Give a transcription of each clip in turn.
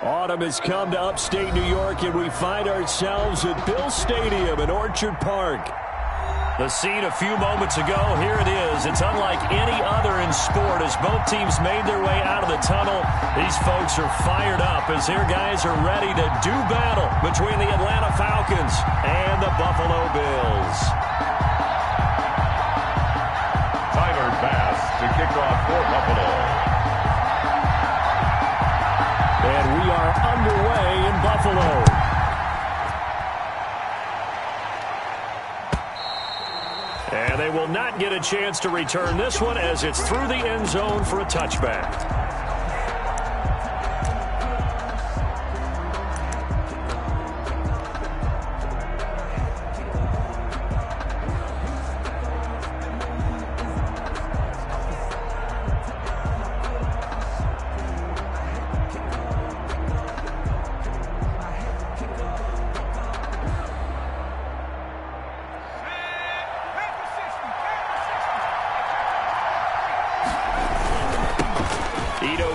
Autumn has come to upstate New York, and we find ourselves at Bill Stadium in Orchard Park. The scene a few moments ago, here it is. It's unlike any other in sport as both teams made their way out of the tunnel. These folks are fired up as their guys are ready to do battle between the Atlanta Falcons and the Buffalo Bills. Tyler Bass to kick off for Buffalo. And we are underway in Buffalo. And they will not get a chance to return this one as it's through the end zone for a touchback.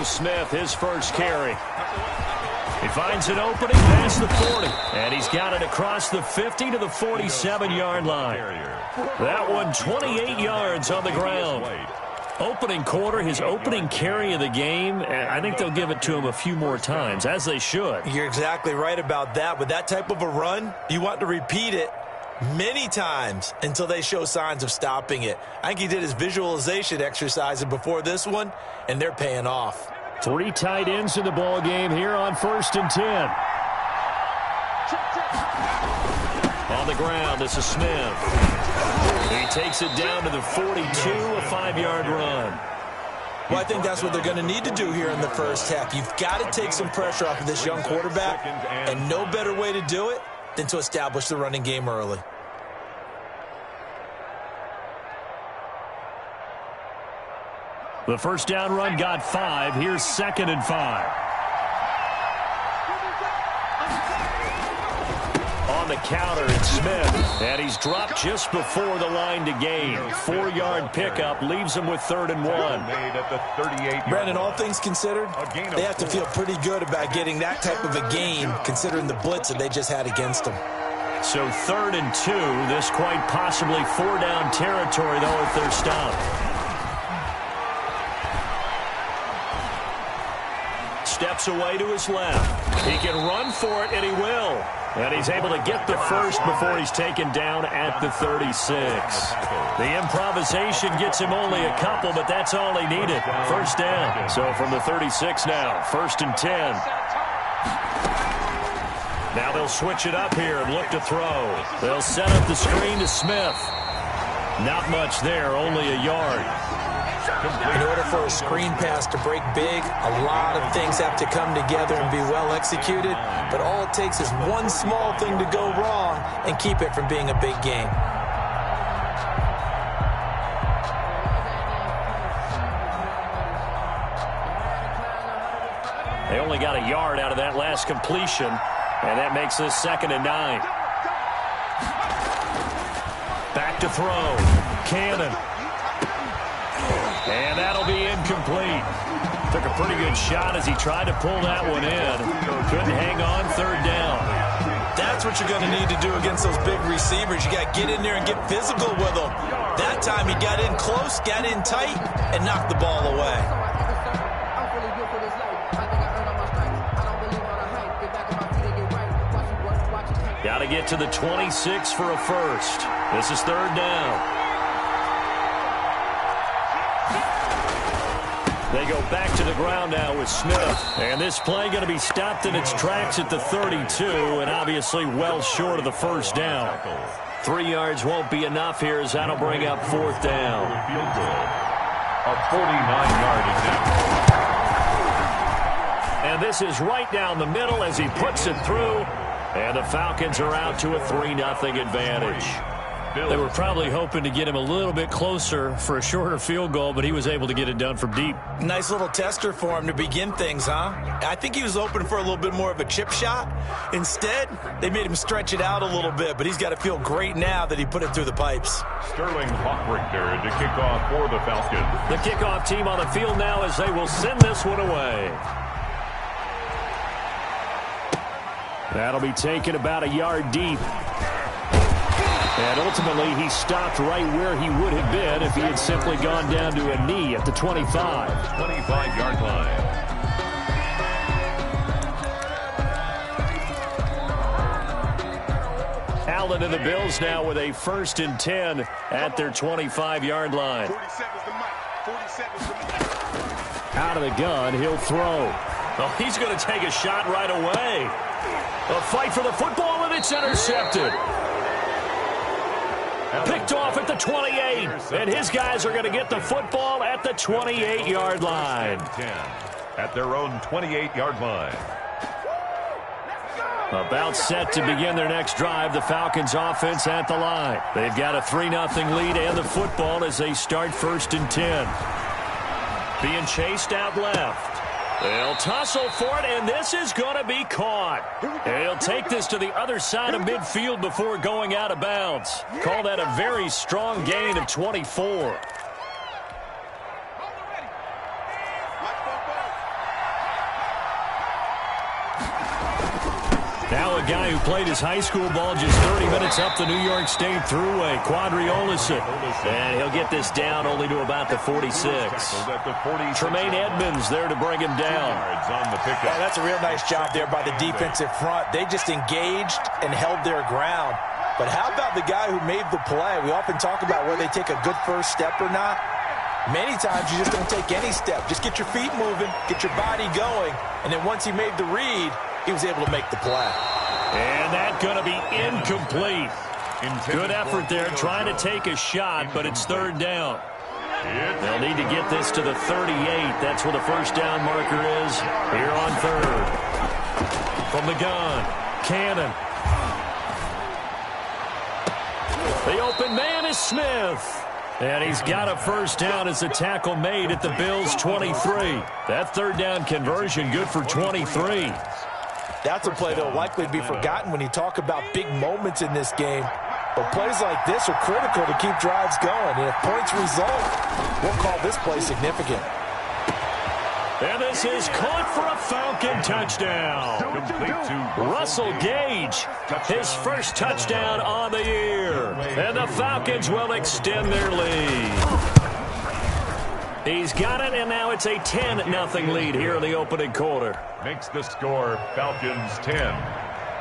Smith, his first carry. He finds an opening past the 40, and he's got it across the 50 to the 47-yard line. That one 28 yards on the ground. Opening quarter, his opening carry of the game, and I think they'll give it to him a few more times, as they should. You're exactly right about that. With that type of a run, you want to repeat it many times until they show signs of stopping it. I think he did his visualization exercise before this one, and they're paying off. 3 tight ends in the ball game here on 1st and 10. On the ground, this is Smith. He takes it down to the 42, a 5-yard run. Well, I think that's what they're going to need to do here in the first half. You've got to take some pressure off of this young quarterback, and no better way to do it than to establish the running game early. The first down run got 5. Here's 2nd and 5. On the counter, it's Smith. And he's dropped just before the line to gain. 4-yard pickup leaves him with 3rd and 1. Brandon, all things considered, they have to feel pretty good about getting that type of a gain considering the blitz that they just had against them. So 3rd and 2. This quite possibly 4-down territory, though, if they're stopped. Steps away to his left. He can run for it, and he will. And he's able to get the first before he's taken down at the 36. The improvisation gets him only a couple, but that's all he needed. First down. So from the 36 now, 1st and 10. Now they'll switch it up here and look to throw. They'll set up the screen to Smith. Not much there, only a yard. In order for a screen pass to break big, a lot of things have to come together and be well executed, but all it takes is one small thing to go wrong and keep it from being a big game. They only got a yard out of that last completion, and that makes this 2nd and 9. Back to throw. Cannon. And that'll be incomplete. Took a pretty good shot as he tried to pull that one in. Couldn't hang on, 3rd down. That's what you're going to need to do against those big receivers. You got to get in there and get physical with them. That time he got in close, got in tight, and knocked the ball away. Got to get to the 26 for a first. This is 3rd down. They go back to the ground now with Smith. And this play going to be stopped in its tracks at the 32, and obviously well short of the first down. 3 yards won't be enough here as that'll bring up 4th down. A 49-yard attempt. And this is right down the middle as he puts it through. And the Falcons are out to a 3-0 advantage. They were probably hoping to get him a little bit closer for a shorter field goal, but he was able to get it done from deep. Nice little tester for him to begin things, huh? I think he was open for a little bit more of a chip shot. Instead, they made him stretch it out a little bit, but he's got to feel great now that he put it through the pipes. Sterling Hochrichter to kick off for the Falcons. The kickoff team on the field now as they will send this one away. That'll be taken about a yard deep. And ultimately, he stopped right where he would have been if he had simply gone down to a knee at the 25. 25-yard line. Allen and the Bills now with a 1st and 10 at their 25-yard line. 47's the mic. 47's the mic. Out of the gun, he'll throw. Oh, he's going to take a shot right away. A fight for the football, and it's intercepted. Picked off at the 28, and his guys are going to get the football at the 28-yard line. 10 at their own 28-yard line. About set to begin their next drive, the Falcons offense at the line. They've got a 3-0 lead and the football as they start 1st and 10. Being chased out left. They'll tussle for it, and this is going to be caught. He'll take this to the other side of midfield before going out of bounds. Call that a very strong gain of 24. Now a guy who played his high school ball just 30 minutes up the New York State Thruway, Quadri Olison. And he'll get this down only to about the 46. Tremaine Edmonds there to bring him down. Yeah, that's a real nice job there by the defensive front. They just engaged and held their ground. But how about the guy who made the play? We often talk about whether they take a good first step or not. Many times you just don't take any step. Just get your feet moving, get your body going, and then once he made the read, he was able to make the play. And that's going to be incomplete. Good effort there trying to take a shot, but it's 3rd down. They'll need to get this to the 38. That's where the 1st down marker is here on 3rd. From the gun, Cannon. The open man is Smith. And he's got a 1st down as a tackle made at the Bills' 23. That 3rd down conversion good for 23. That's a play that will likely be forgotten when you talk about big moments in this game. But plays like this are critical to keep drives going. And if points result, we'll call this play significant. And this is caught for a Falcon touchdown. Russell Gage, his 1st touchdown on the year. And the Falcons will extend their lead. He's got it, and now it's a 10-0 lead here in the opening quarter. Makes the score Falcons 10,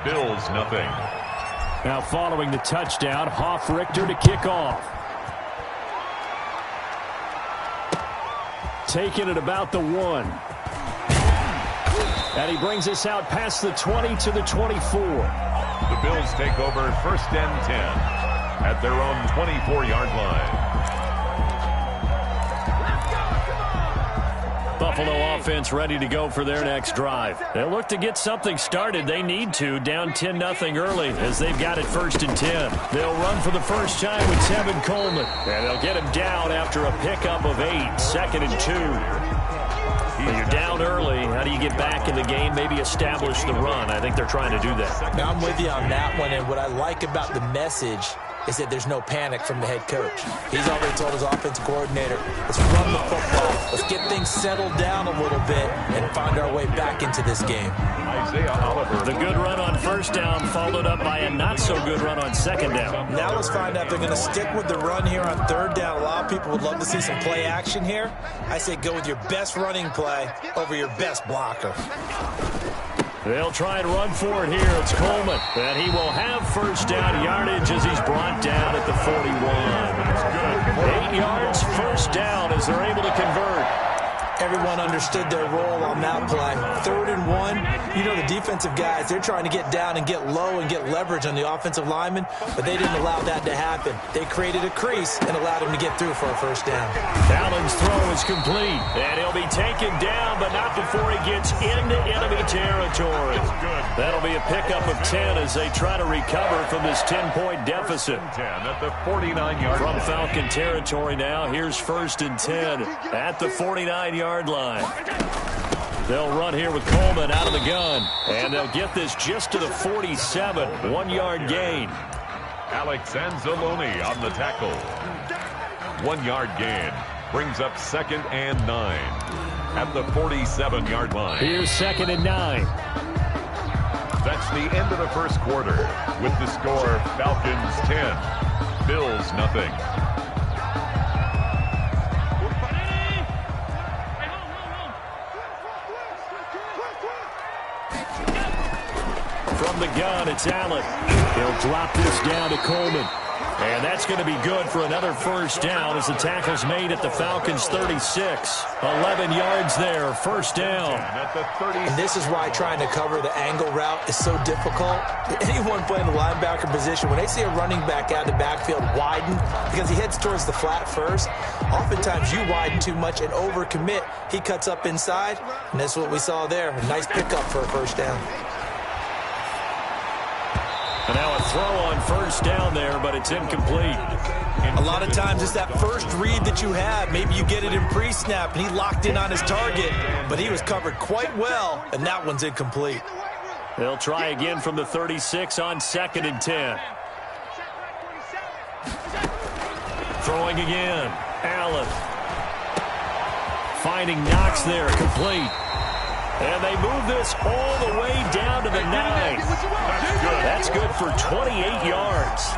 Bills nothing. Now following the touchdown, Hoff-Richter to kick off. Taking it about the 1. And he brings us out past the 20 to the 24. The Bills take over 1st and 10 at their own 24-yard line. Buffalo offense ready to go for their next drive. They'll look to get something started. They need to, down 10-0 early as they've got it 1st and 10. They'll run for the first time with Tevin Coleman. And they'll get him down after a pickup of 8, 2nd and 2. When you're down early, how do you get back in the game, maybe establish the run? I think they're trying to do that. Now I'm with you on that one, and what I like about the message is that there's no panic from the head coach. He's already told his offensive coordinator, let's run the football. Let's get things settled down a little bit and find our way back into this game. Isaiah Oliver. The good run on 1st down followed up by a not-so-good run on 2nd down. Now let's find out if they're going to stick with the run here on 3rd down. A lot of people would love to see some play action here. I say go with your best running play over your best blocker. They'll try and run for it here. It's Coleman. And he will have 1st down yardage as he's brought down at the 41. 8 yards, 1st down as they're able to convert. Everyone understood their role on that play. 3rd and 1, you know the defensive guys, they're trying to get down and get low and get leverage on the offensive linemen, but they didn't allow that to happen. They created a crease and allowed him to get through for a 1st down. Allen's throw is complete, and he'll be taken down, but not before he gets into enemy territory. That'll be a pickup of 10 as they try to recover from this 10-point deficit. 10 at the 49-yard From line. Falcon territory now, here's 1st and 10 at the 49-yard line. They'll run here with Coleman out of the gun, and they'll get this just to the 47, 1-yard gain. Alex Anzalone on the tackle. 1-yard gain brings up 2nd and 9 at the 47-yard line. Here's 2nd and 9. That's the end of the first quarter. With the score, Falcons 10, Bills nothing. From the gun, it's Allen. He'll drop this down to Coleman. And that's going to be good for another first down as the tackle's made at the Falcons' 36. 11 yards there, first down. And this is why trying to cover the angle route is so difficult. Anyone playing the linebacker position, when they see a running back out of the backfield widen, because he heads towards the flat first, oftentimes you widen too much and overcommit. He cuts up inside, and that's what we saw there. A nice pickup for a first down. And now a throw on first down there, but it's incomplete. A lot of times it's that first read that you have. Maybe you get it in pre-snap, and he locked in on his target, but he was covered quite well, and that one's incomplete. They'll try again from the 36 on 2nd and 10. Throwing again. Allen. Finding Knox there, complete. And they move this all the way down to the 9. That's good for 28 yards.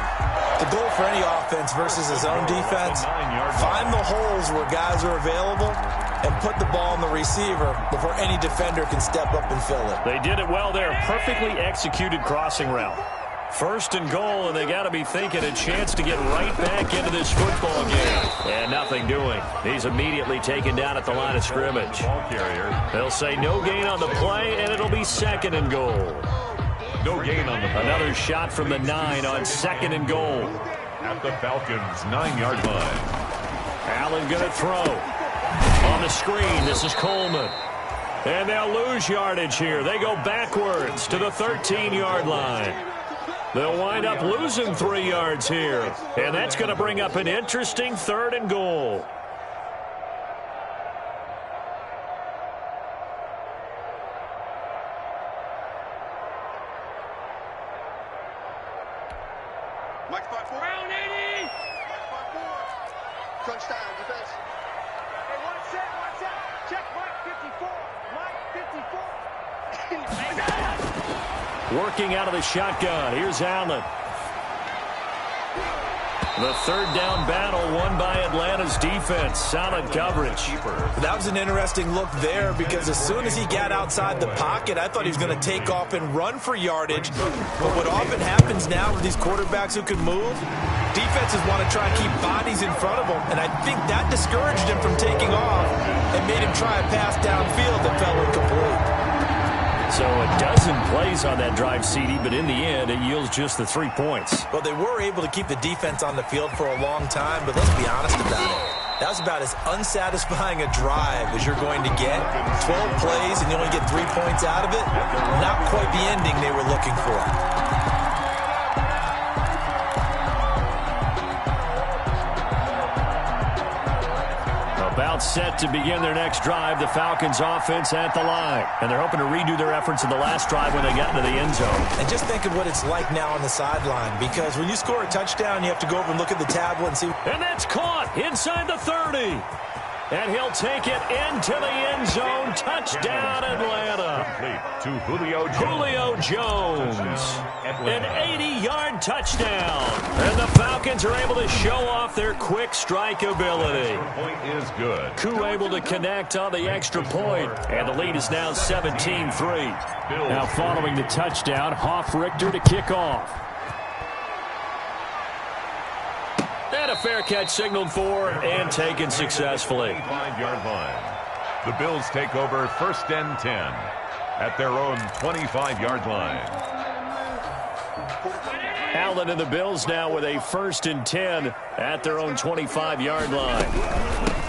The goal for any offense versus his own defense, find the holes where guys are available and put the ball in the receiver before any defender can step up and fill it. They did it well there. Perfectly executed crossing route. First and goal, and they got to be thinking a chance to get right back into this football game. And nothing doing. He's immediately taken down at the line of scrimmage. They'll say no gain on the play, and it'll be 2nd and goal. No gain on the play. Another shot from the 9 on 2nd and goal. At the Falcons' 9-yard line. Allen going to throw. On the screen, this is Coleman. And they'll lose yardage here. They go backwards to the 13-yard line. They'll wind up losing 3 yards here. And that's going to bring up an interesting 3rd and goal. Mike 5-4. Round 80. Mike 5-4. Touchdown, defense. Hey, one set. Check Mike 54. Mike 54. Working out of the shotgun. Here's Allen. The 3rd down battle won by Atlanta's defense. Solid coverage. That was an interesting look there because as soon as he got outside the pocket, I thought he was going to take off and run for yardage. But what often happens now with these quarterbacks who can move, defenses want to try and keep bodies in front of them. And I think that discouraged him from taking off and made him try a pass downfield that fell incomplete. So a dozen plays on that drive, CD, but in the end, it yields just the 3 points. Well, they were able to keep the defense on the field for a long time, but let's be honest about it. That was about as unsatisfying a drive as you're going to get. 12 plays and you only get 3 points out of it. Not quite the ending they were looking for. About set to begin their next drive, the Falcons offense at the line. And they're hoping to redo their efforts in the last drive when they got into the end zone. And just think of what it's like now on the sideline, because when you score a touchdown, you have to go over and look at the tablet and see. And that's caught inside the 30. And he'll take it into the end zone. Touchdown, Atlanta. To Julio Jones. Julio Jones. An 80-yard touchdown. And the Falcons are able to show off their quick strike ability. Point is good. Koo able to connect on the extra point. And the lead is now 17-3. Now following the touchdown, Hoff-Richter to kick off. And a fair catch signaled for and taken successfully. 5-yard line. The Bills take over 1st and 10 at their own 25-yard line. Allen and the Bills now with a 1st and 10 at their own 25-yard line.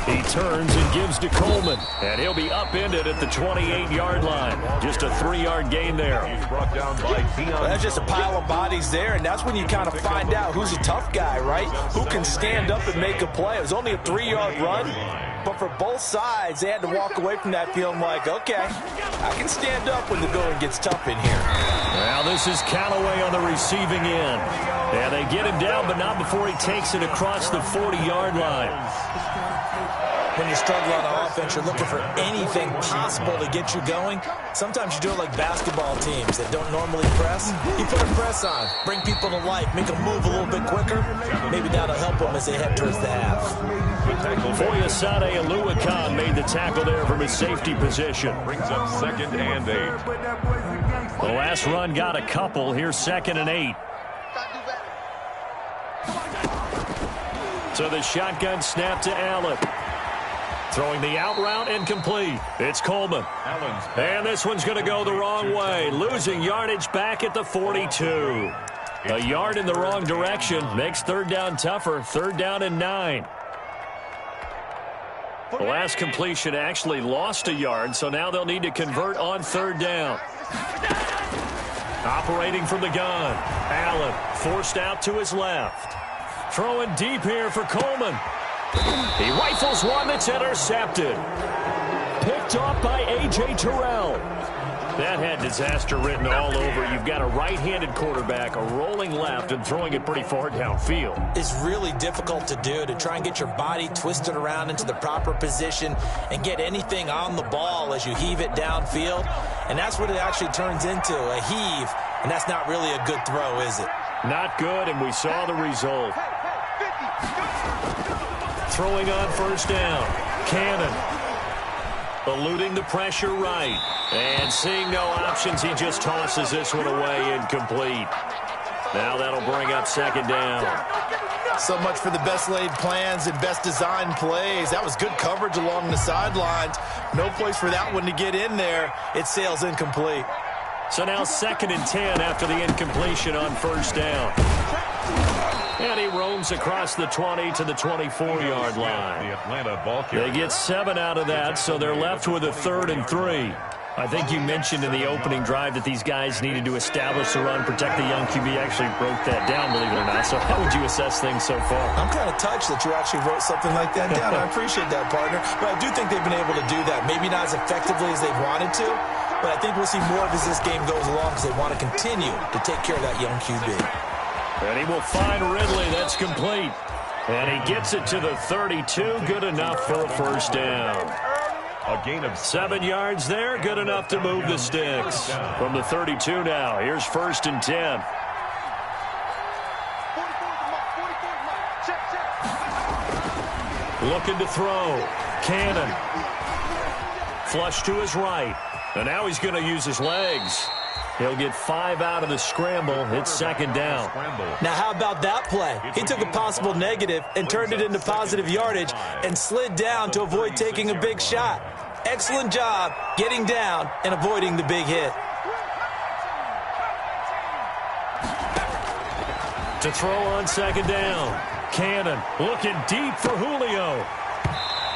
He turns and gives to Coleman, and he'll be upended at the 28-yard line. Just a 3-yard gain there. He's brought down by Keon. Well, that's just a pile of bodies there, and that's when you kind of find out who's a tough guy, right? Who can stand up and make a play. It was only a 3-yard run, but for both sides, they had to walk away from that feeling like, okay, I can stand up when the going gets tough in here. Well, this is Callaway on the receiving end. Yeah, they get him down, but not before he takes it across the 40-yard line. when you struggle on offense, you're looking for anything possible to get you going. Sometimes you do it like basketball teams that don't normally press. You put a press on, bring people to life, make them move a little bit quicker. Maybe that'll help them as they head towards the half. Foyesade Oluwakan made the tackle there from his safety position. Brings up 2nd and 8. The last run got a couple. Here's 2nd and 8. So the shotgun snap to Allen. Throwing the out route incomplete. It's Coleman. And this one's going to go the wrong way. Losing yardage back at the 42. A yard in the wrong direction makes 3rd down tougher. 3rd down and 9. The last completion actually lost a yard, so now they'll need to convert on 3rd down. Operating from the gun. Allen forced out to his left. Throwing deep here for Coleman. He rifles one that's intercepted. Picked off by A.J. Terrell. That had disaster written all over. You've got a right-handed quarterback, a rolling left, and throwing it pretty far downfield. It's really difficult to do, to try and get your body twisted around into the proper position and get anything on the ball as you heave it downfield. And that's what it actually turns into, a heave. And that's not really a good throw, is it? Not good, and we saw the result. Throwing on 1st down. Cannon. Eluding the pressure right. And seeing no options, he just tosses this one away incomplete. Now that'll bring up 2nd down. So much for the best laid plans and best designed plays. That was good coverage along the sidelines. No place for that one to get in there. It sails incomplete. So now 2nd and 10 after the incompletion on 1st down. And he roams across the 20 to the 24-yard line. The Atlanta ball carrier. They get 7 out of that, so they're left with a 3rd and 3. I think you mentioned in the opening drive that these guys needed to establish the run, protect the young QB. Actually broke that down, believe it or not. So how would you assess things so far? I'm kind of touched that you actually wrote something like that down. I appreciate that, partner. But I do think they've been able to do that. Maybe not as effectively as they've wanted to, but I think we'll see more of as this game goes along because they want to continue to take care of that young QB. And he will find Ridley. That's complete. And he gets it to the 32. Good enough for a 1st down. A gain of 7 yards there. Good enough to move the sticks. From the 32 now. Here's 1st and 10. Looking to throw. Cannon. Flush to his right. And now he's going to use his legs. He'll get 5 out of the scramble. It's 2nd down. Now, how about that play? He took a possible negative and turned it into positive yardage and slid down to avoid taking a big shot. Excellent job getting down and avoiding the big hit. To throw on 2nd down. Cannon looking deep for Julio.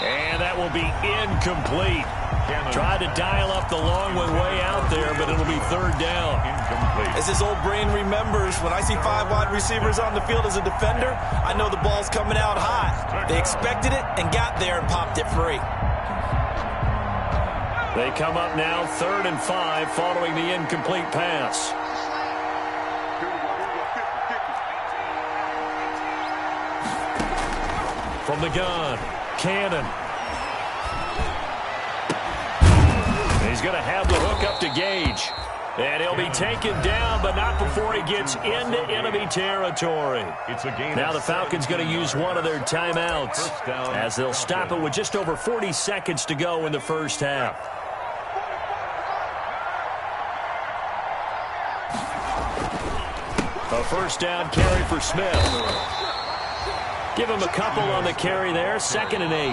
And that will be incomplete. Tried to dial up the long one way out there, but it'll be 3rd down. incomplete. As his old brain remembers, when I see 5 wide receivers on the field as a defender, I know the ball's coming out hot. They expected it and got there and popped it free. They come up now 3rd and 5 following the incomplete pass. From the gun, Cannon. He's going to have the hook up to Gage. And he'll be taken down, but not before he gets into enemy territory. It's a gain. Now the Falcons going to use one of their timeouts as they'll stop it with just over 40 seconds to go in the first half. A first down carry for Smith. Give him a couple on the carry there. 2nd and 8.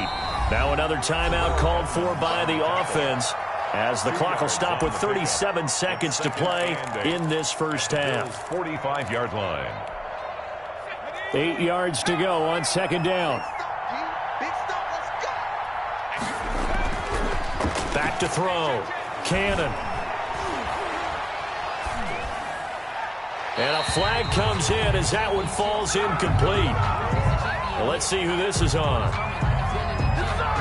Now another timeout called for by the offense as the clock will stop with 37 seconds to play in this first half. 45-yard line. 8 yards to go on 2nd down. Back to throw. Cannon. And a flag comes in as that one falls incomplete. Well, let's see who this is on.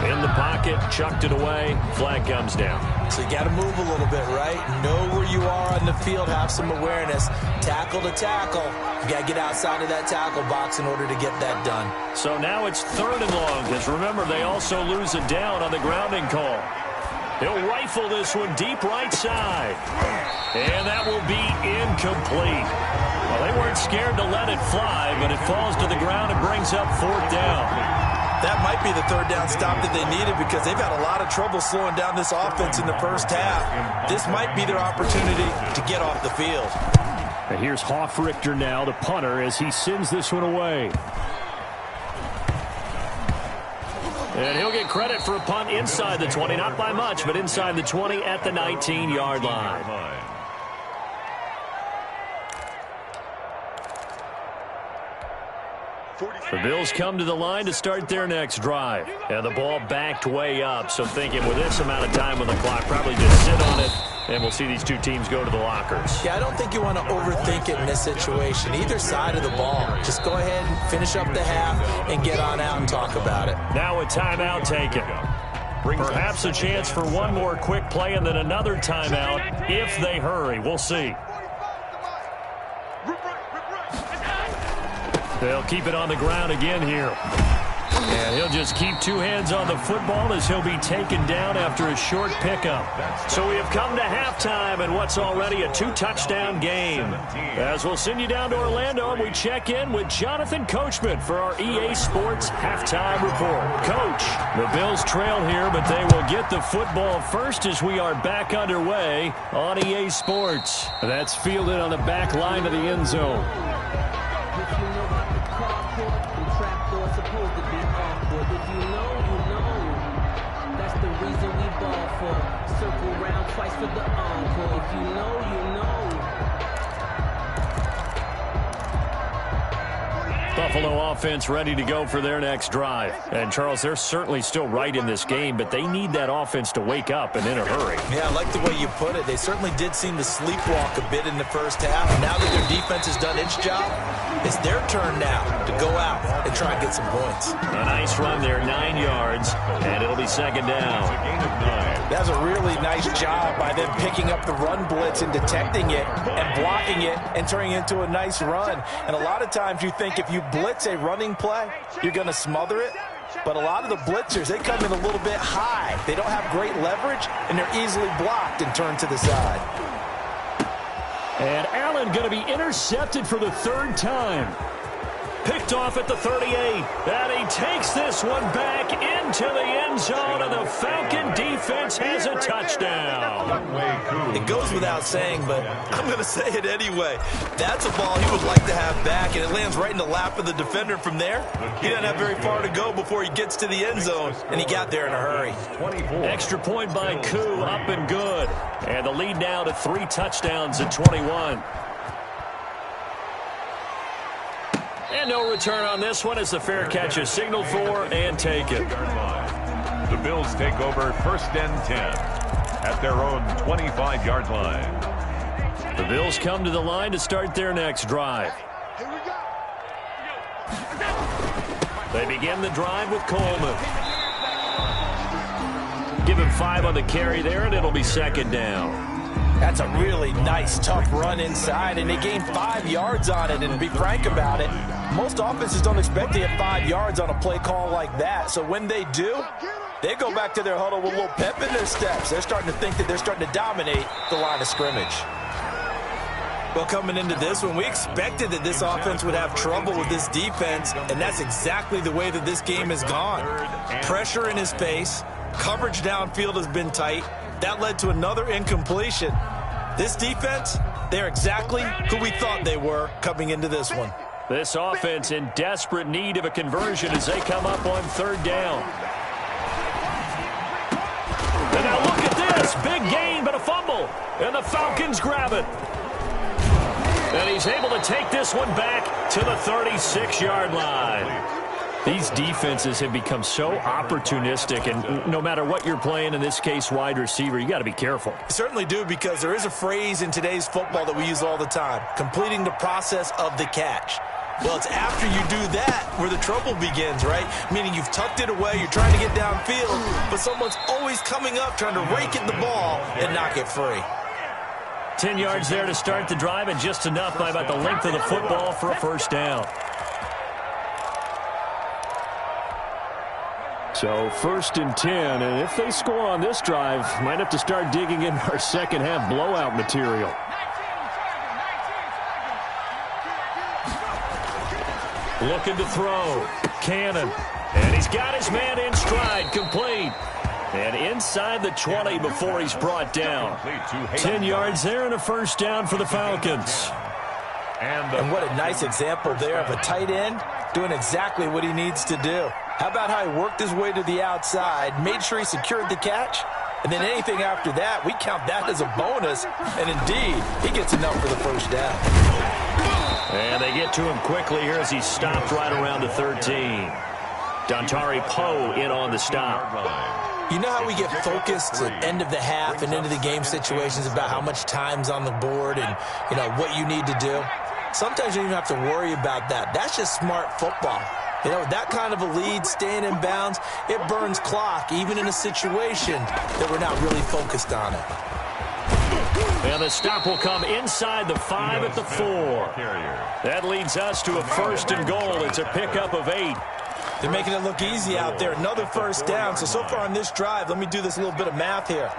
In in the pocket, chucked it away, flag comes down. So you got to move a little bit, right? Know where you are on the field, have some awareness. Tackle to tackle. You got to get outside of that tackle box in order to get that done. So now it's 3rd and long, because remember, they also lose a down on the grounding call. He'll rifle this one deep right side. And that will be incomplete. Well, they weren't scared to let it fly, but it falls to the ground and brings up 4th down. That might be the 3rd down stop that they needed because they've had a lot of trouble slowing down this offense in the first half. This might be their opportunity to get off the field. And here's Hoffrichter now, the punter, as he sends this one away. And he'll get credit for a punt inside the 20, not by much, but inside the 20 at the 19-yard line. The Bills come to the line to start their next drive. And the ball backed way up, so thinking with this amount of time on the clock, probably just sit on it, and we'll see these two teams go to the lockers. Yeah, I don't think you want to overthink it in this situation. Either side of the ball. Just go ahead and finish up the half and get on out and talk about it. Now a timeout taken. Perhaps a chance for one more quick play and then another timeout if they hurry. We'll see. They'll keep it on the ground again here. And he'll just keep two hands on the football as he'll be taken down after a short pickup. So we have come to halftime in what's already a 2-touchdown game. As we'll send you down to Orlando, and we check in with Jonathan Coachman for our EA Sports Halftime Report. Coach, the Bills trail here, but they will get the football first as we are back underway on EA Sports. That's fielded on the back line of the end zone. Twice for the encore. If you know, you know. Buffalo offense ready to go for their next drive. And, Charles, they're certainly still right in this game, but they need that offense to wake up and in a hurry. Yeah, I like the way you put it. They certainly did seem to sleepwalk a bit in the first half. Now that their defense has done its job, it's their turn now to go out and try and get some points. A nice run there, 9 yards, and it'll be 2nd down. That was a really nice job by them picking up the run blitz and detecting it and blocking it and turning it into a nice run. And a lot of times you think if you blitz a running play, you're going to smother it. But a lot of the blitzers, they come in a little bit high. They don't have great leverage, and they're easily blocked and turned to the side. And Allen going to be intercepted for the 3rd time. Picked off at the 38, and he takes this one back into the end zone, and the Falcon defense has a touchdown. It goes without saying, but I'm going to say it anyway. That's a ball he would like to have back, and it lands right in the lap of the defender from there. He doesn't have very far to go before he gets to the end zone, and he got there in a hurry. Extra point by Koo, up and good. And the lead now to 3 touchdowns at 21. And no return on this one as the fair catch is signaled for and taken. The Bills take over 1st and 10 at their own 25-yard line. The Bills come to the line to start their next drive. They begin the drive with Coleman. Give him 5 on the carry there, and it'll be 2nd down. That's a really nice, tough run inside, and they gained 5 yards on it. And to be frank about it, most offenses don't expect to get 5 yards on a play call like that. So when they do, they go back to their huddle with a little pep in their steps. They're starting to think that they're starting to dominate the line of scrimmage. Well, coming into this one, we expected that this offense would have trouble with this defense, and that's exactly the way that this game has gone. Pressure in his face, coverage downfield has been tight. That led to another incompletion. This defense, they're exactly who we thought they were coming into this one. This offense in desperate need of a conversion as they come up on 3rd down. And now look at this. Big gain, but a fumble. And the Falcons grab it. And he's able to take this one back to the 36-yard line. These defenses have become so opportunistic, and no matter what you're playing, in this case wide receiver, you got to be careful. You certainly do, because there is a phrase in today's football that we use all the time, completing the process of the catch. Well, it's after you do that where the trouble begins, right? Meaning you've tucked it away, you're trying to get downfield, but someone's always coming up trying to rake at the ball and knock it free. 10 yards there to start the drive, and just enough by about the length of the football for a first down. So 1st and 10, and if they score on this drive, might have to start digging in our second half blowout material. Looking to throw. Cannon. And he's got his man in stride. Complete. And inside the 20 before he's brought down. 10 yards there and a first down for the Falcons. And what a nice example there of a tight end doing exactly what he needs to do. How about how he worked his way to the outside, made sure he secured the catch, and then anything after that, we count that as a bonus. And indeed, he gets enough for the first down. And they get to him quickly here as he's stopped right around the 13. Dontari Poe in on the stop. You know how we get focused at end of the half and into the game situations about how much time's on the board and, you know, what you need to do? Sometimes you don't even have to worry about that. That's just smart football. You know, that kind of a lead, staying in bounds, it burns clock, even in a situation that we're not really focused on it. And the stop will come inside the 5 at the 4. That leads us to a 1st and goal. It's a pickup of 8. They're making it look easy out there. Another first down. So far on this drive, let me do this little bit of math here.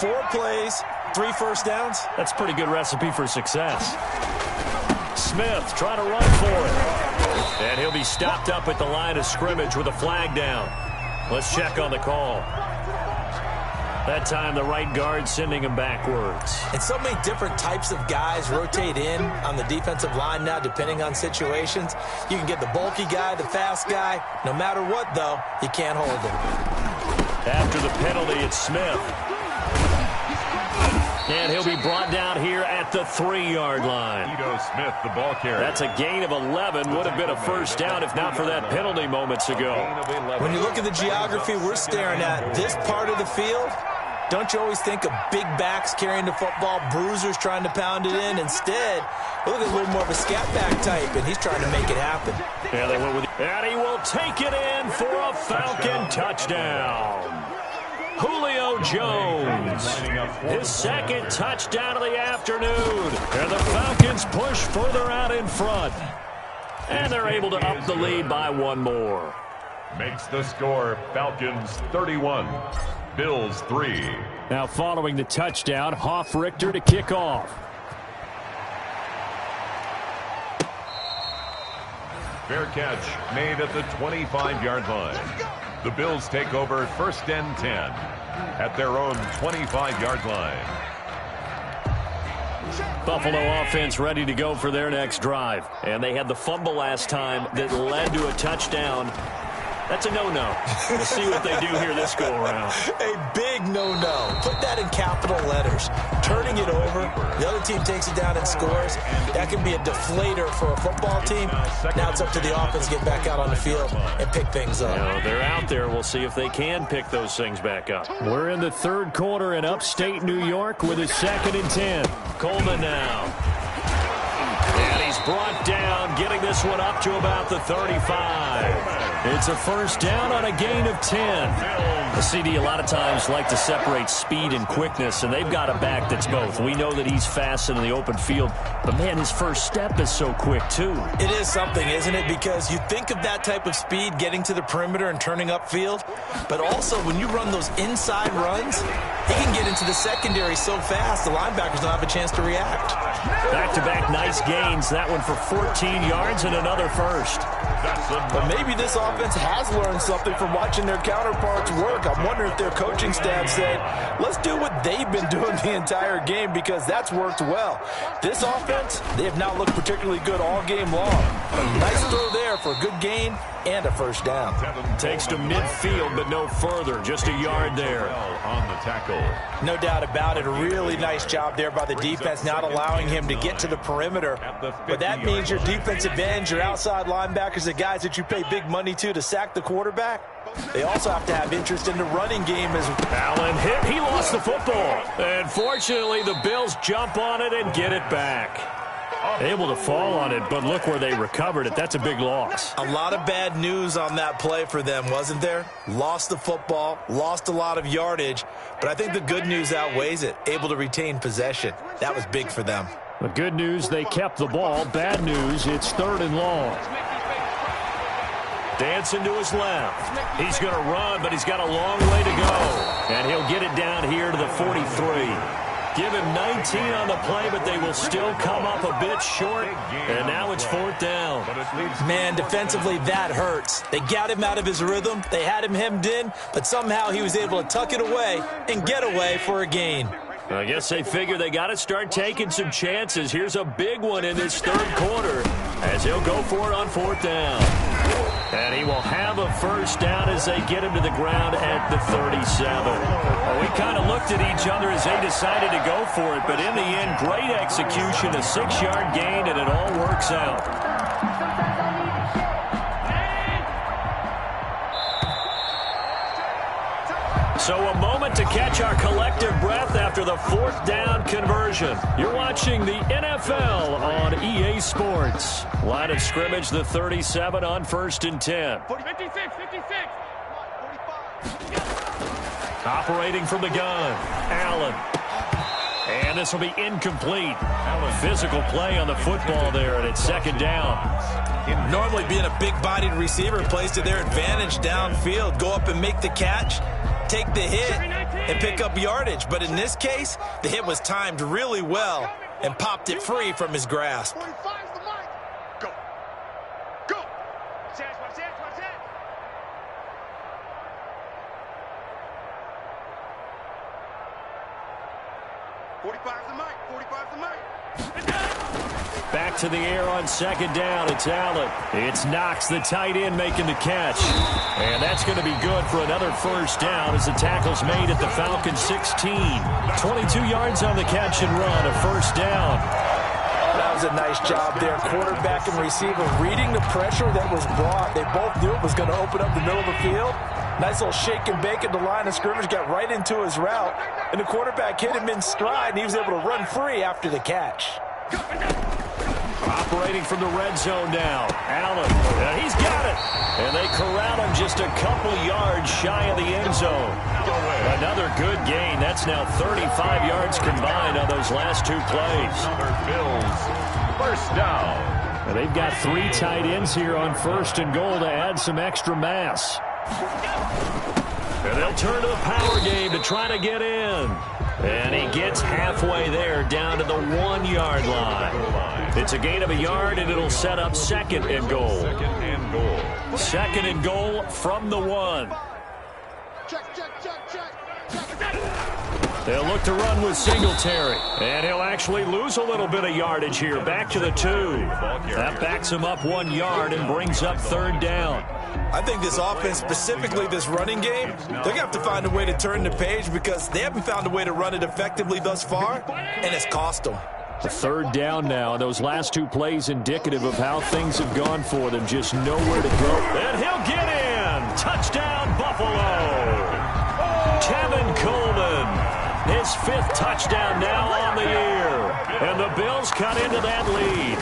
4 plays, 3 first downs. That's a pretty good recipe for success. Smith trying to run for it. And he'll be stopped up at the line of scrimmage with a flag down. Let's check on the call. That time the right guard sending him backwards. And so many different types of guys rotate in on the defensive line now depending on situations. You can get the bulky guy, the fast guy. No matter what, though, you can't hold him. After the penalty, it's Smith. And he'll be brought down here at the 3-yard line. Ito Smith, the ball carrier. That's a gain of 11. Would have been a first down if not for that penalty moments ago. When you look at the geography we're staring at, this part of the field, don't you always think of big backs carrying the football, bruisers trying to pound it in? Instead, look at a little more of a scat back type, and he's trying to make it happen. Yeah, they went with it. And he will take it in for a Falcon touchdown. Julio Jones, his second touchdown of the afternoon. And the Falcons push further out in front. And they're able to up the lead by 1 more. Makes the score Falcons 31, Bills 3. Now following the touchdown, Hoff-Richter to kick off. Fair catch made at the 25-yard line. The Bills take over 1st and 10 at their own 25-yard line. Buffalo offense ready to go for their next drive. And they had the fumble last time that led to a touchdown. That's a no-no. We'll see what they do here this go-around. A big no-no. Put that in capital letters. Turning it over, the other team takes it down and scores. That can be a deflator for a football team. Now it's up to the offense to get back out on the field and pick things up. You know, they're out there. We'll see if they can pick those things back up. We're in the 3rd quarter in upstate New York with a 2nd and 10. Coleman now. And he's brought down, getting this one up to about the 35. It's a first down on a gain of 10. The CD a lot of times like to separate speed and quickness, and they've got a back that's both. We know that he's fast in the open field, but, man, his first step is so quick, too. It is something, isn't it? Because you think of that type of speed getting to the perimeter and turning upfield, but also when you run those inside runs, he can get into the secondary so fast the linebackers don't have a chance to react. Back-to-back nice gains. That one for 14 yards and another first. But maybe this offense has learned something from watching their counterparts work. I'm wondering if their coaching staff said, let's do what they've been doing the entire game because that's worked well. This offense, they have not looked particularly good all game long. A nice throw there for a good gain and a first down. Takes to midfield, but no further. Just a yard there. On the tackle. No doubt about it. A really nice job there by the defense, not allowing him to get to the perimeter. But that means your defensive ends, your outside linebackers, the guys that you pay big money to sack the quarterback, they also have to have interest in the running game as well. Allen hit. He lost the football. And fortunately, the Bills jump on it and get it back. Able to fall on it, but look where they recovered it. That's a big loss. A lot of bad news on that play for them, wasn't there? Lost the football, lost a lot of yardage, but I think the good news outweighs it. Able to retain possession. That was big for them. The good news, they kept the ball. Bad news, it's 3rd and long. Dancing to his left. He's going to run, but he's got a long way to go. And he'll get it down here to the 43. Give him 19 on the play, but they will still come up a bit short. And now it's 4th down. Man, defensively, that hurts. They got him out of his rhythm. They had him hemmed in, but somehow he was able to tuck it away and get away for a gain. I guess they figure they got to start taking some chances. Here's a big one in this 3rd quarter as he'll go for it on 4th down. And he will have a 1st down as they get him to the ground at the 37. Well, we kind of looked at each other as they decided to go for it, but in the end, great execution, a 6-yard gain, and it all works out. So a moment to catch our collective breath after the 4th down conversion. You're watching the NFL on EA Sports. Line of scrimmage, the 37 on 1st and 10. 56. Operating from the gun, Allen. And this will be incomplete. Physical play on the football there, and it's 2nd down. Normally being a big-bodied receiver plays to their advantage downfield. Go up and make the catch, take the hit, and pick up yardage. But in this case, the hit was timed really well and popped it free from his grasp. 45's the mic. Go. Watch that. 45's the mic. Back to the air on 2nd down. It's Allen. It's Knox, the tight end, making the catch. And that's going to be good for another 1st down as the tackle's made at the Falcons 16. 22 yards on the catch and run, a 1st down. That was a nice job there. Quarterback and receiver reading the pressure that was brought. They both knew it was going to open up the middle of the field. Nice little shake and bake at the line of scrimmage, got right into his route. And the quarterback hit him in stride, and he was able to run free after the catch. Operating from the red zone now. Allen, and he's got it. And they corral him just a couple yards shy of the end zone. Another good gain. That's now 35 yards combined on those last 2 plays. Bills, 1st down. And they've got 3 tight ends here on 1st and goal to add some extra mass. And they'll turn to the power game to try to get in. And he gets halfway there down to the 1-yard line. It's a gain of a yard, and it'll set up 2nd and goal. 2nd and goal from the 1. Check. They'll look to run with Singletary. And he'll actually lose a little bit of yardage here. Back to the 2. That backs him up 1 yard and brings up 3rd down. I think this offense, specifically this running game, they're going to have to find a way to turn the page because they haven't found a way to run it effectively thus far, and it's cost them. The 3rd down now, and those last 2 plays indicative of how things have gone for them. Just nowhere to go. And he'll get in. Touchdown, Buffalo. Tevin Coleman. His 5th touchdown now on the year. And the Bills cut into that lead.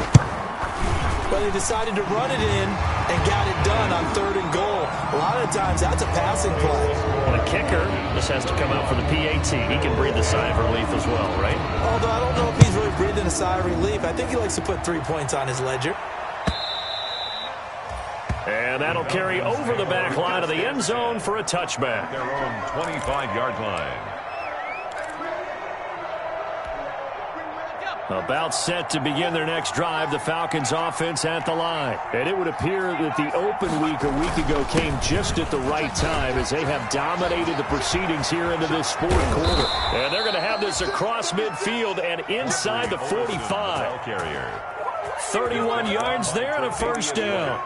But they decided to run it in and got it done on 3rd and goal. A lot of times that's a passing play. And the kicker, this has to come out for the PAT. He can breathe a sigh of relief as well, right? Although I don't know if he's really breathing a sigh of relief. I think he likes to put 3 points on his ledger. And that'll carry over the back line of the end zone for a touchback. Their own 25-yard line. About set to begin their next drive, the Falcons offense at the line. And it would appear that the open week a week ago came just at the right time as they have dominated the proceedings here into this 4th quarter. And they're going to have this across midfield and inside the 45. 31 yards there and a 1st down.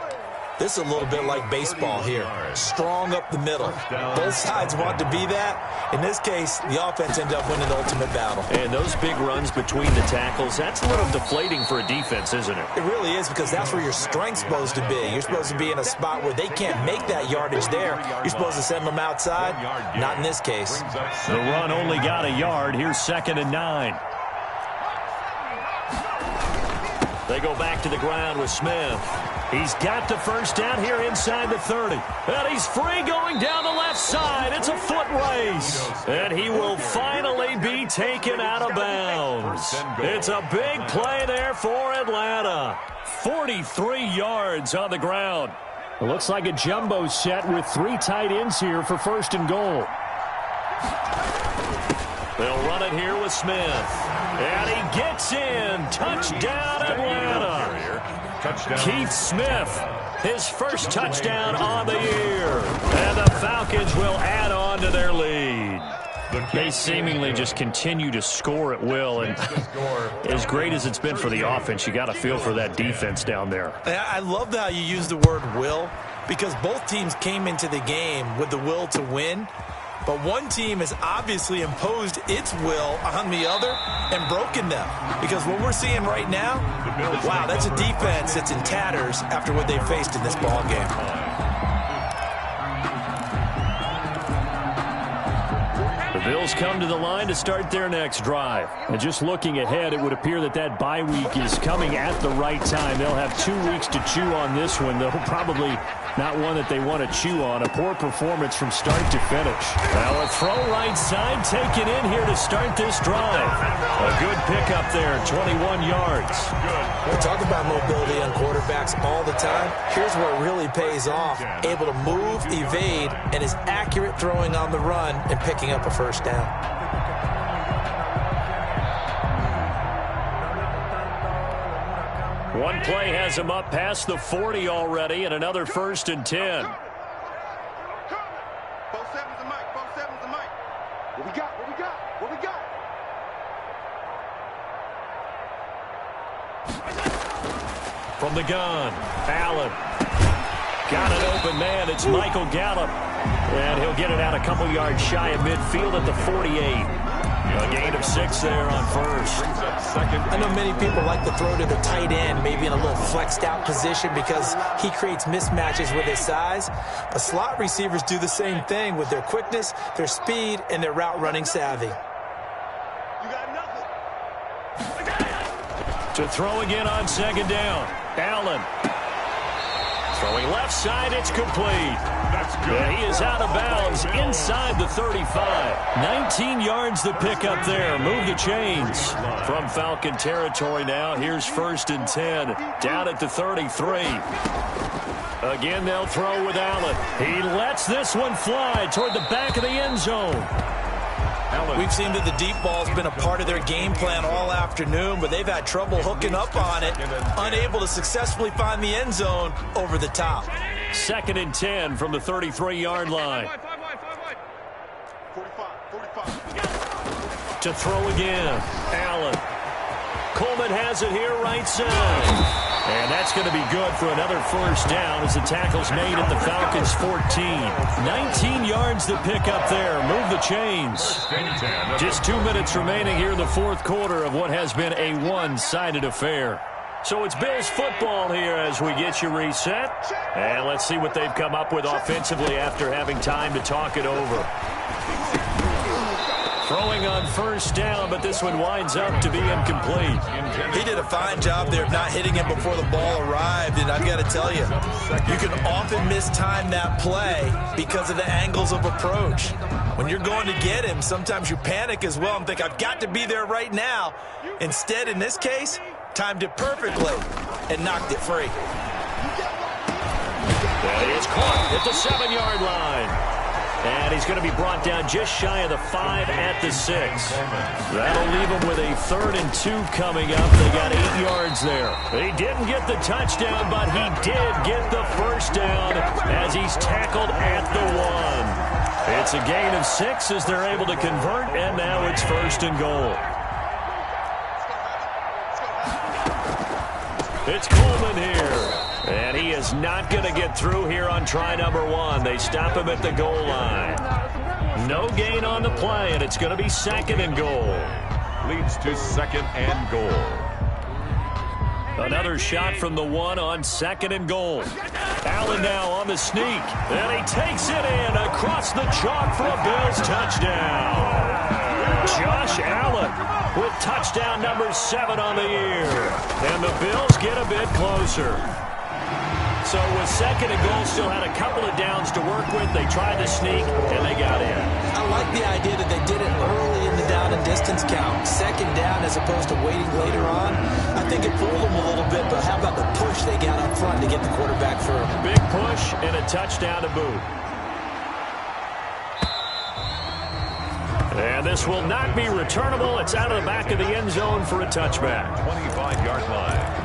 This is a little bit like baseball here. Strong up the middle. Both sides want to be that. In this case, the offense ended up winning the ultimate battle. And those big runs between the tackles, that's a little deflating for a defense, isn't it? It really is because that's where your strength's supposed to be. You're supposed to be in a spot where they can't make that yardage there. You're supposed to send them outside. Not in this case. The run only got a yard. Here's 2nd and 9. They go back to the ground with Smith. He's got the first down here inside the 30. And he's free going down the left side. It's a foot race. And he will finally be taken out of bounds. It's a big play there for Atlanta. 43 yards on the ground. It looks like a jumbo set with 3 tight ends here for first and goal. They'll run it here with Smith. And he gets in. Touchdown, Atlanta. Touchdown. Keith Smith, his first touchdown on the year. And the Falcons will add on to their lead. They seemingly just continue to score at will. And as great as it's been for the offense, you got to feel for that defense down there. I love how you use the word will, because both teams came into the game with the will to win. But one team has obviously imposed its will on the other and broken them. Because what we're seeing right now, wow, that's a defense that's in tatters after what they faced in this ball game. The Bills come to the line to start their next drive. And just looking ahead, it would appear that bye week is coming at the right time. They'll have 2 weeks to chew on this one. They'll probably not one that they want to chew on. A poor performance from start to finish. Now a throw right side taken in here to start this drive. A good pickup there, 21 yards. We talk about mobility on quarterbacks all the time. Here's where it really pays off. Able to move, evade, and is accurate throwing on the run and picking up a first down. One play has him up past the 40 already, and another 1st and 10. Both sevens and Mike. Both sevens and Mike. What we got? What we got? What we got? From the gun, Allen. Got an open man. It's Michael Gallup. And he'll get it out a couple yards shy of midfield at the 48. A gain of 6 there on first. I know many people like to throw to the tight end, maybe in a little flexed out position because he creates mismatches with his size. But slot receivers do the same thing with their quickness, their speed, and their route running savvy. You got nothing. To throw again on 2nd down. Allen. Throwing left side, it's complete. That's good. And he is out of bounds inside the 35. 19 yards to pick up there. Move the chains. From Falcon territory now, here's 1st and 10. Down at the 33. Again, they'll throw with Allen. He lets this one fly toward the back of the end zone. We've seen that the deep ball's been a part of their game plan all afternoon, but they've had trouble hooking up on it, unable to successfully find the end zone over the top. 2nd and 10 from the 33-yard line. 45. To throw again, Allen. Coleman has it here right side. And that's going to be good for another first down as the tackle's made at the Falcons' 14. 19 yards to pick up there. Move the chains. Just 2 minutes remaining here in the 4th quarter of what has been a one-sided affair. So it's Bills football here as we get you reset. And let's see what they've come up with offensively after having time to talk it over. Throwing on first down, but this one winds up to be incomplete. He did a fine job there of not hitting him before the ball arrived, and I've got to tell you, you can often mistime that play because of the angles of approach. When you're going to get him, sometimes you panic as well and think, I've got to be there right now. Instead, in this case, timed it perfectly and knocked it free. He is caught at the 7-yard line. And he's going to be brought down just shy of the 5 at the 6. That'll leave him with a 3rd and 2 coming up. They got 8 yards there. He didn't get the touchdown, but he did get the first down as he's tackled at the 1. It's a gain of 6 as they're able to convert, and now it's 1st and goal. It's Coleman here. And he is not going to get through here on try number 1. They stop him at the goal line. No gain on the play, and it's going to be 2nd and goal. Leads to 2nd and goal. Another shot from the 1 on 2nd and goal. Allen now on the sneak. And he takes it in across the chalk for a Bills touchdown. Josh Josh Allen with touchdown number 7 on the year. And the Bills get a bit closer. So with 2nd and goal, still had a couple of downs to work with. They tried to sneak, and they got in. I like the idea that they did it early in the down and distance count. 2nd down as opposed to waiting later on. I think it fooled them a little bit, but how about the push they got up front to get the quarterback through? Big push and a touchdown to boot. And this will not be returnable. It's out of the back of the end zone for a touchback. 25-yard line.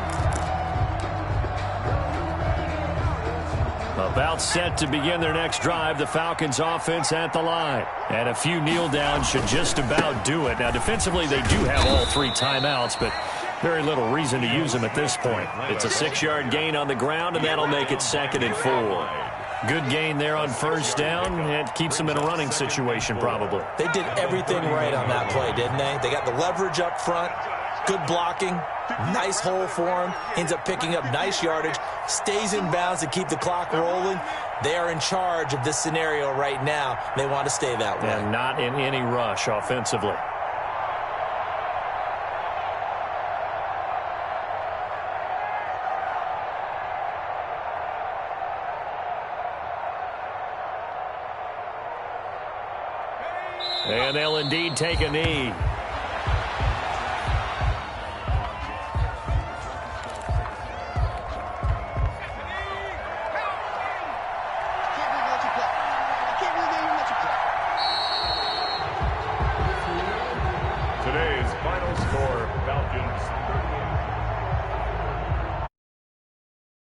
About set to begin their next drive, the Falcons offense at the line. And a few kneel downs should just about do it. Now, defensively, they do have all 3 timeouts, but very little reason to use them at this point. It's a 6-yard gain on the ground, and that'll make it 2nd and 4. Good gain there on 1st down. It keeps them in a running situation, probably. They did everything right on that play, didn't they? They got the leverage up front, good blocking, nice hole for him, ends up picking up nice yardage, stays in bounds to keep the clock rolling. They are in charge of this scenario right now. They want to stay that way. And not in any rush offensively. And they'll indeed take a knee.